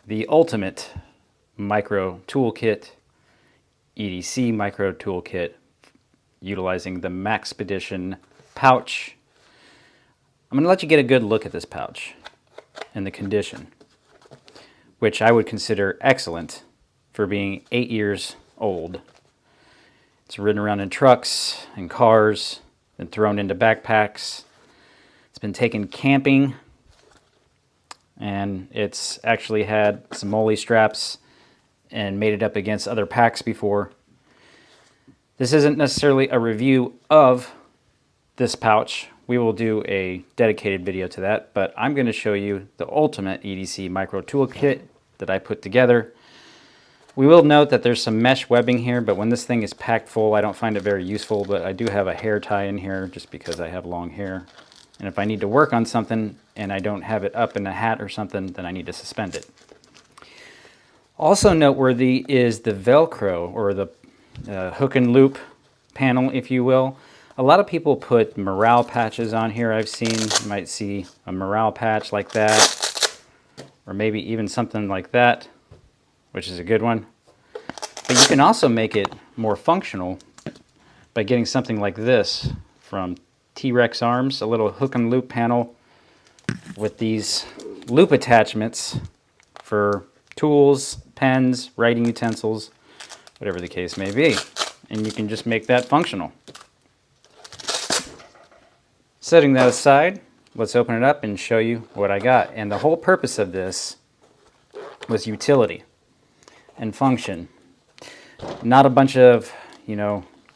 the ultimate micro toolkit, EDC micro toolkit, utilizing the Maxpedition pouch. I'm going to let you get a good look at this pouch and the condition, which I would consider excellent for being 8 years old. It's ridden around in trucks and cars, been thrown into backpacks. It's been taken camping, and it's actually had some molly straps and made it up against other packs before. This isn't necessarily a review of this pouch. We will do a dedicated video to that, but I'm going to show you the ultimate EDC micro toolkit that I put together. We will note that there's some mesh webbing here, but when this thing is packed full, I don't find it very useful, but I do have a hair tie in here just because I have long hair. And if I need to work on something and I don't have it up in a hat or something, then I need to suspend it. Also noteworthy is the Velcro, or the hook and loop panel, if you will. A lot of people put morale patches on here. I've seen, you might see a morale patch like that, or maybe even something like that, which is a good one. But you can also make it more functional by getting something like this from T-Rex Arms, a little hook and loop panel with these loop attachments for tools, pens, writing utensils, whatever the case may be. And you can just make that functional. Setting that aside, let's open it up and show you what I got. And the whole purpose of this was utility and function. Not a bunch of,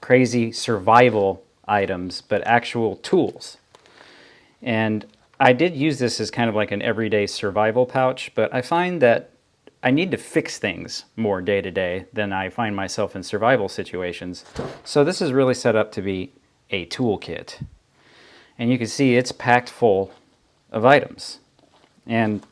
crazy survival items, but actual tools. And I did use this as kind of like an everyday survival pouch, but I find that I need to fix things more day to day than I find myself in survival situations. So this is really set up to be a toolkit. And you can see it's packed full of items. And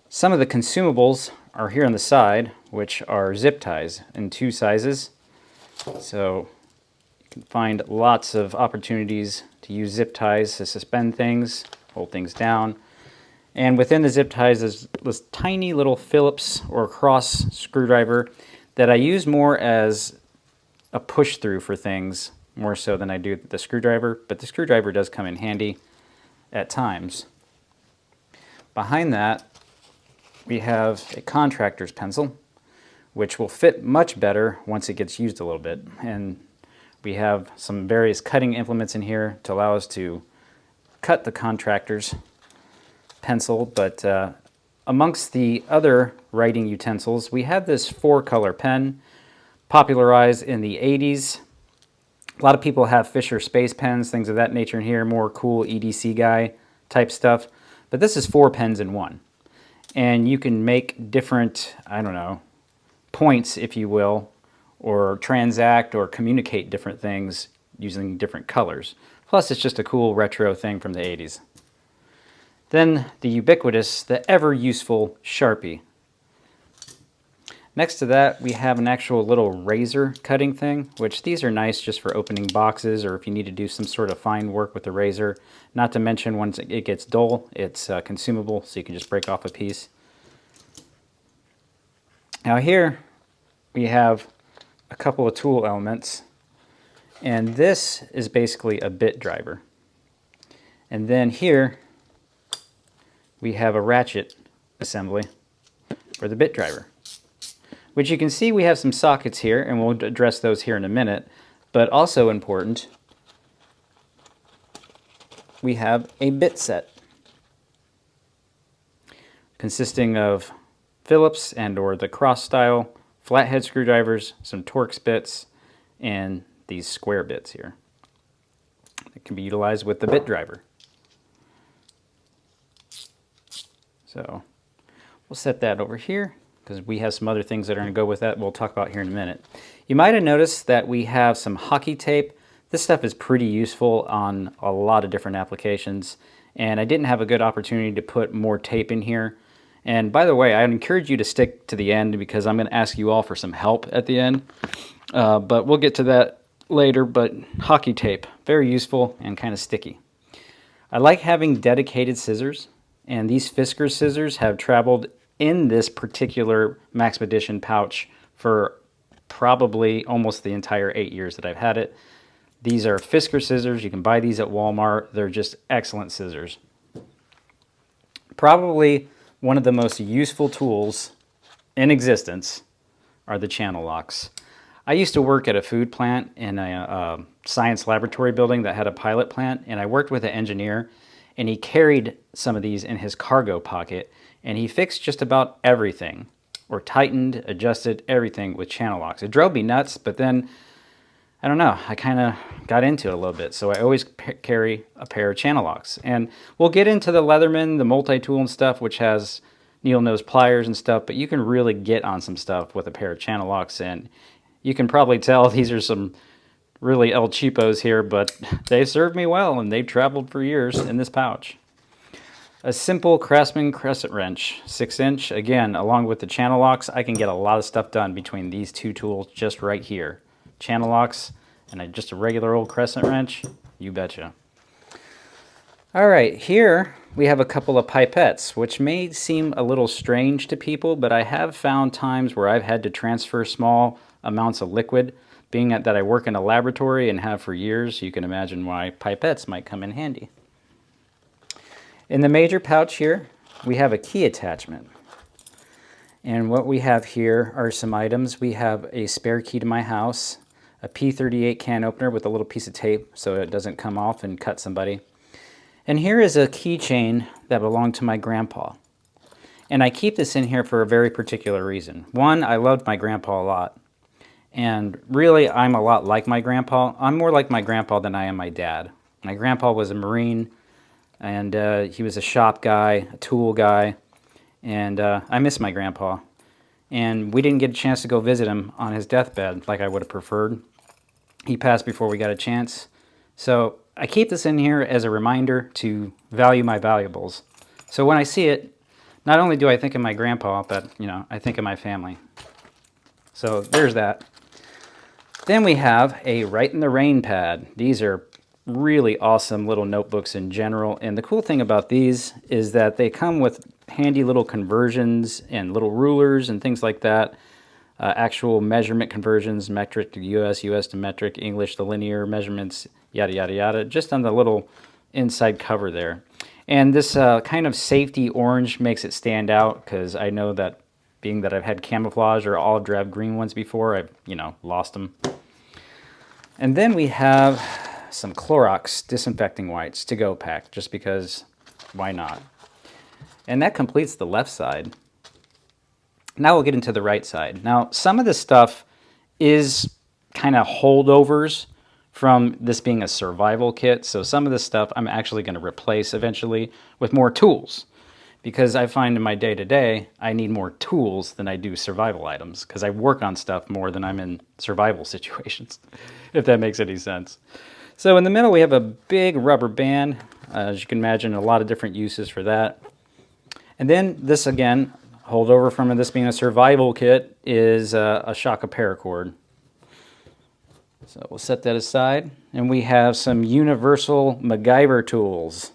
some of the consumables are here on the side, which are zip ties in 2 sizes. So you can find lots of opportunities to use zip ties to suspend things, hold things down. And within the zip ties is this tiny little Phillips or cross screwdriver that I use more as a push through for things, more so than I do the screwdriver, but the screwdriver does come in handy at times. Behind that, we have a contractor's pencil, which will fit much better once it gets used a little bit. And we have some various cutting implements in here to allow us to cut the contractor's pencil, but amongst the other writing utensils, we have this 4-color pen popularized in the 80s. A lot of people have Fisher Space pens, things of that nature in here, more cool EDC guy type stuff. But this is 4 pens in one. And you can make different, points, if you will, or transact or communicate different things using different colors. Plus, it's just a cool retro thing from the 80s. Then the ubiquitous, the ever-useful Sharpie. Next to that, we have an actual little razor cutting thing, which these are nice just for opening boxes or if you need to do some sort of fine work with the razor. Not to mention, once it gets dull, it's consumable, so you can just break off a piece. Now here, we have a couple of tool elements, and this is basically a bit driver. And then here, we have a ratchet assembly for the bit driver, which you can see we have some sockets here, and we'll address those here in a minute. But also important, we have a bit set consisting of Phillips and or the cross style flathead screwdrivers, some Torx bits, and these square bits here that can be utilized with the bit driver. So we'll set that over here because we have some other things that are going to go with that we'll talk about here in a minute. You might have noticed that we have some hockey tape. This stuff is pretty useful on a lot of different applications, and I didn't have a good opportunity to put more tape in here. And by the way, I encourage you to stick to the end because I'm going to ask you all for some help at the end. But we'll get to that later. But hockey tape, very useful and kind of sticky. I like having dedicated scissors, and these Fisker scissors have traveled in this particular Maxpedition pouch for probably almost the entire 8 years that I've had it. These are Fisker scissors. You can buy these at Walmart. They're just excellent scissors. Probably one of the most useful tools in existence are the channel locks. I used to work at a food plant in a science laboratory building that had a pilot plant, and I worked with an engineer, and he carried some of these in his cargo pocket, and he fixed just about everything, or tightened, adjusted everything with channel locks. It drove me nuts, but then, I don't know, I kind of got into it a little bit, so I always carry a pair of channel locks. And we'll get into the Leatherman, the multi-tool and stuff, which has needle nose pliers and stuff, but you can really get on some stuff with a pair of channel locks, and you can probably tell these are some really El Cheapos here, but they served me well, and they've traveled for years in this pouch. A simple Craftsman crescent wrench, 6-inch. Again, along with the channel locks, I can get a lot of stuff done between these two tools just right here. Channel locks and just a regular old crescent wrench, you betcha. All right, here we have a couple of pipettes, which may seem a little strange to people, but I have found times where I've had to transfer small amounts of liquid. Being that I work in a laboratory and have for years, you can imagine why pipettes might come in handy. In the major pouch here, we have a key attachment. And what we have here are some items. We have a spare key to my house, a P38 can opener with a little piece of tape so it doesn't come off and cut somebody. And here is a keychain that belonged to my grandpa. And I keep this in here for a very particular reason. One, I loved my grandpa a lot. And really, I'm a lot like my grandpa. I'm more like my grandpa than I am my dad. My grandpa was a Marine, and he was a shop guy, a tool guy, and I miss my grandpa. And we didn't get a chance to go visit him on his deathbed like I would have preferred. He passed before we got a chance. So I keep this in here as a reminder to value my valuables. So when I see it, not only do I think of my grandpa, but I think of my family. So there's that. Then we have a Write in the Rain pad. These are really awesome little notebooks in general. And the cool thing about these is that they come with handy little conversions and little rulers and things like that. Actual measurement conversions, metric to US, US to metric, English to linear measurements, yada, yada, yada, just on the little inside cover there. And this kind of safety orange makes it stand out because I know that being that I've had camouflage or olive drab green ones before, I've, lost them. And then we have some Clorox disinfecting wipes to go pack, just because, why not? And that completes the left side. Now we'll get into the right side. Now, some of this stuff is kind of holdovers from this being a survival kit. So some of this stuff I'm actually going to replace eventually with more tools. Because I find in my day-to-day, I need more tools than I do survival items, because I work on stuff more than I'm in survival situations, if that makes any sense. So in the middle, we have a big rubber band. As you can imagine, a lot of different uses for that. And then this, again, holdover from this being a survival kit, is a shock of paracord. So we'll set that aside. And we have some universal MacGyver tools.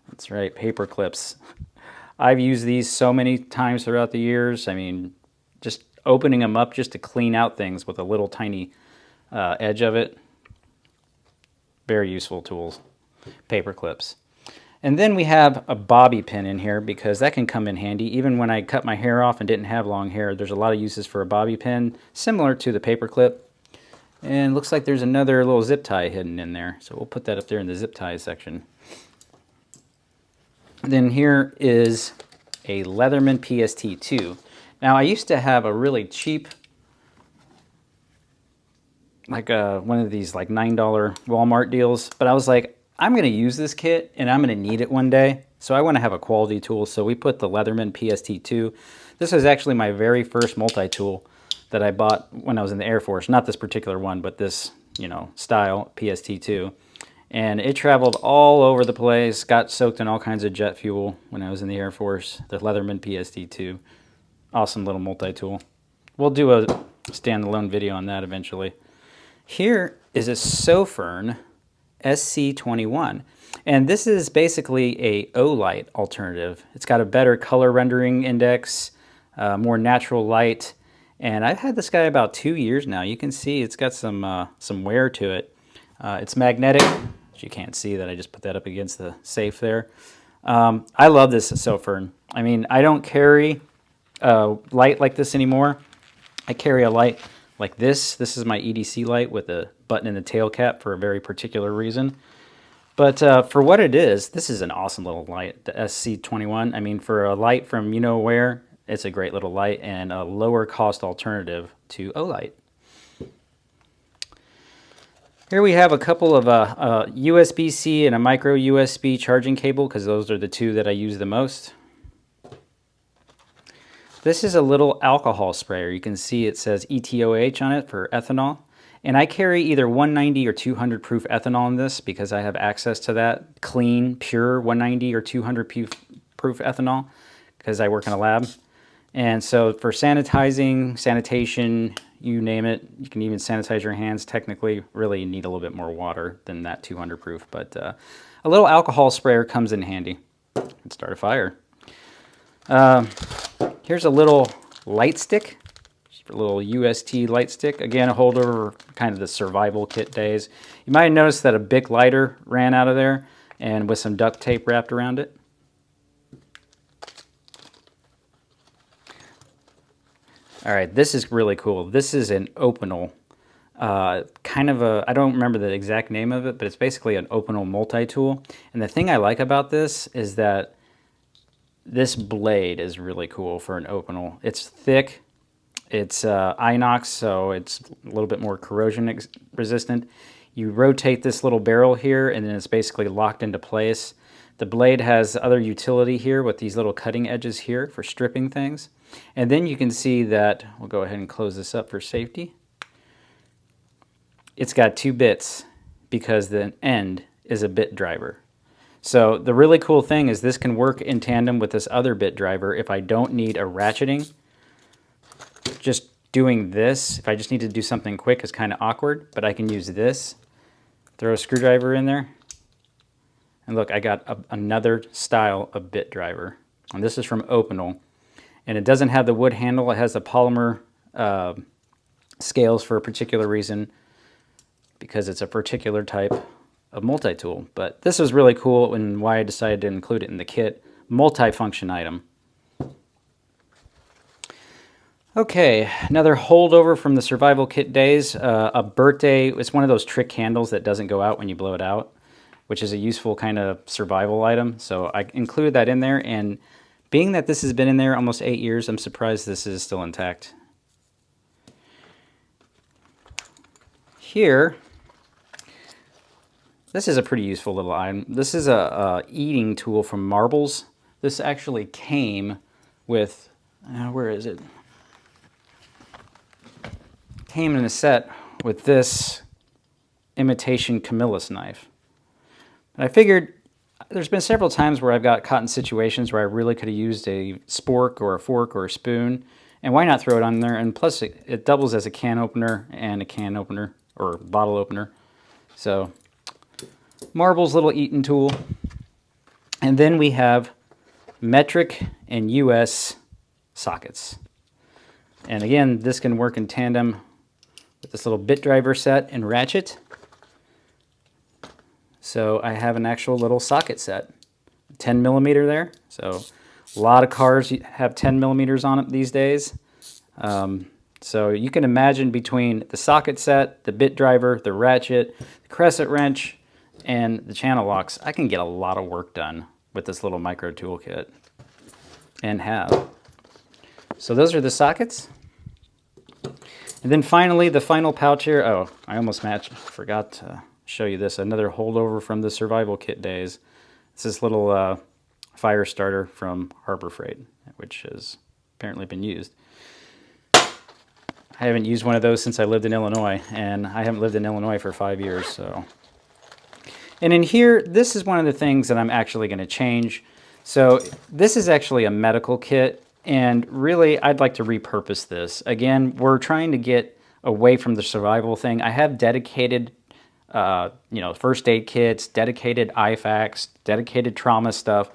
That's right, paper clips. I've used these so many times throughout the years. I mean, just opening them up just to clean out things with a little tiny edge of it. Very useful tools. Paper clips. And then we have a bobby pin in here because that can come in handy. Even when I cut my hair off and didn't have long hair, there's a lot of uses for a bobby pin, similar to the paper clip. And looks like there's another little zip tie hidden in there. So we'll put that up there in the zip tie section. Then here is a Leatherman PST2. Now I used to have a really cheap, like one of these like $9 Walmart deals, but I was like, I'm going to use this kit and I'm going to need it one day. So I want to have a quality tool. So we put the Leatherman PST2. This was actually my very first multi-tool that I bought when I was in the Air Force. Not this particular one, but this, style PST2. And it traveled all over the place, got soaked in all kinds of jet fuel when I was in the Air Force. The Leatherman PST2. Awesome little multi-tool. We'll do a standalone video on that eventually. Here is a Sofern SC21. And this is basically a Olight alternative. It's got a better color rendering index. more natural light. And I've had this guy about 2 years now. You can see it's got some wear to it. It's magnetic. You can't see that. I just put that up against the safe there. I love this Sofern. I mean, I don't carry a light like this anymore. I carry a light like this. This is my EDC light with a button in the tail cap for a very particular reason. But for what it is, this is an awesome little light, the SC21. I mean, for a light from you-know-where, it's a great little light and a lower cost alternative to Olight. Here we have a couple of USB-C and a micro USB charging cable, because those are the two that I use the most. This is a little alcohol sprayer. You can see it says ETOH on it for ethanol. And I carry either 190 or 200 proof ethanol in this because I have access to that clean, pure 190 or 200 proof ethanol because I work in a lab. And so for sanitizing, sanitation, you name it, you can even sanitize your hands technically. Really need a little bit more water than that 200 proof, but a little alcohol sprayer comes in handy. Let's start a fire. Here's a little light stick, just a little UST light stick. Again, a holdover, kind of the survival kit days. You might notice that a Bic lighter ran out of there and with some duct tape wrapped around it. All right, this is really cool. This is an Opinel, kind of a, I don't remember the exact name of it, but it's basically an Opinel multi-tool. And the thing I like about this is that this blade is really cool for an Opinel. It's thick, it's inox, so it's a little bit more corrosion resistant. You rotate this little barrel here and then it's basically locked into place. The blade has other utility here with these little cutting edges here for stripping things. And then you can see that, we'll go ahead and close this up for safety. It's got 2 bits because the end is a bit driver. So the really cool thing is this can work in tandem with this other bit driver if I don't need a ratcheting. Just doing this, if I just need to do something quick, is kind of awkward, but I can use this, throw a screwdriver in there, and look, I got another style of bit driver. And this is from Opinel. And it doesn't have the wood handle, it has the polymer scales for a particular reason because it's a particular type of multi-tool. But this was really cool and why I decided to include it in the kit. Multi-function item. Okay, another holdover from the survival kit days. A birthday, it's one of those trick candles that doesn't go out when you blow it out, which is a useful kind of survival item. So I included that in there, and being that this has been in there almost 8 years, I'm surprised this is still intact. Here, this is a pretty useful little item. This is a eating tool from Marbles. This actually came with, where is it? Came in a set with this imitation Camillus knife. And I figured there's been several times where I've got caught in situations where I really could have used a spork or a fork or a spoon, and why not throw it on there? And plus it doubles as a can opener and a can opener or bottle opener. So Marbles little eating tool. And then we have metric and US sockets. And again, this can work in tandem with this little bit driver set and ratchet. So I have an actual little socket set, 10 millimeter there. So a lot of cars have 10 millimeters on it these days. So you can imagine between the socket set, the bit driver, the ratchet, the crescent wrench, and the channel locks, I can get a lot of work done with this little micro toolkit and have. So those are the sockets. And then finally, the final pouch here. Oh, I almost forgot to show you this. Another holdover from the survival kit days. It's this little fire starter from Harbor Freight, which has apparently been used. I haven't used one of those since I lived in Illinois, and I haven't lived in Illinois for 5 years. So, and in here, this is one of the things that I'm actually going to change. So this is actually a medical kit, and really I'd like to repurpose this. Again, we're trying to get away from the survival thing. I have dedicated first aid kits, dedicated IFAKs, dedicated trauma stuff,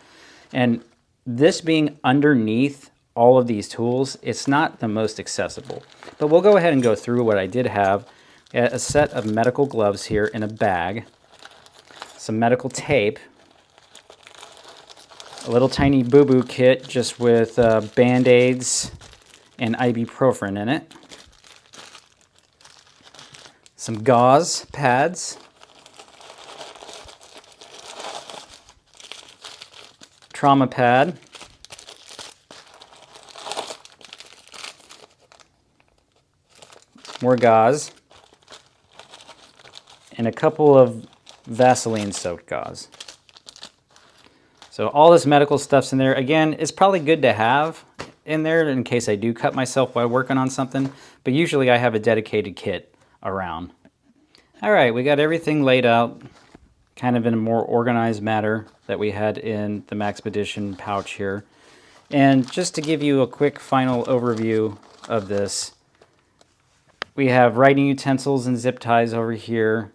and this being underneath all of these tools, it's not the most accessible. But we'll go ahead and go through what I did have. A set of medical gloves here in a bag, some medical tape, a little tiny boo-boo kit just with Band-Aids and ibuprofen in it, some gauze pads, trauma pad, more gauze, and a couple of Vaseline-soaked gauze. So all this medical stuff's in there. Again, it's probably good to have in there in case I do cut myself while working on something, but usually I have a dedicated kit around. All right, we got everything laid out kind of in a more organized manner that we had in the Maxpedition pouch here. And just to give you a quick final overview of this, we have writing utensils and zip ties over here,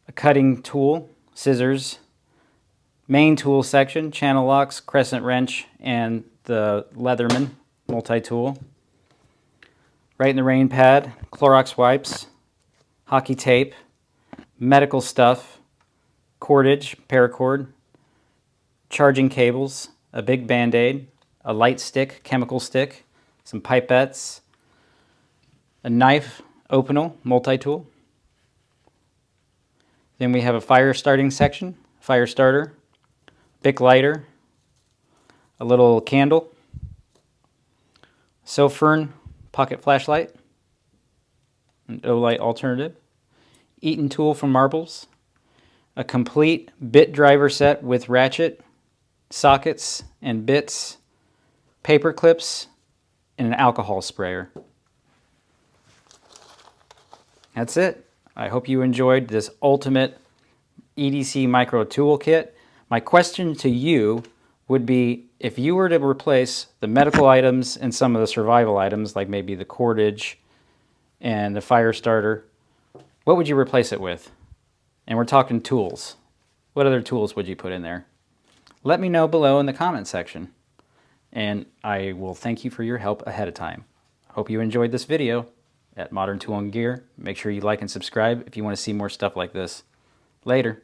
a cutting tool, scissors, main tool section, channel locks, crescent wrench, and the Leatherman multi-tool. Right in the rain pad, Clorox wipes, hockey tape, medical stuff, cordage, paracord, charging cables, a big Band-Aid, a light stick, chemical stick, some pipettes, a knife openal, multi-tool. Then we have a fire starting section, fire starter, Bic lighter, a little candle, Sofern pocket flashlight, an O-light alternative, Eaton tool for marbles, a complete bit driver set with ratchet, sockets and bits, paper clips, and an alcohol sprayer. That's it. I hope you enjoyed this ultimate EDC micro tool kit. My question to you would be, if you were to replace the medical items and some of the survival items, like maybe the cordage and the fire starter, what would you replace it with? And we're talking tools. What other tools would you put in there? Let me know below in the comment section, and I will thank you for your help ahead of time. Hope you enjoyed this video at Modern Tool and Gear. Make sure you like and subscribe if you want to see more stuff like this. Later.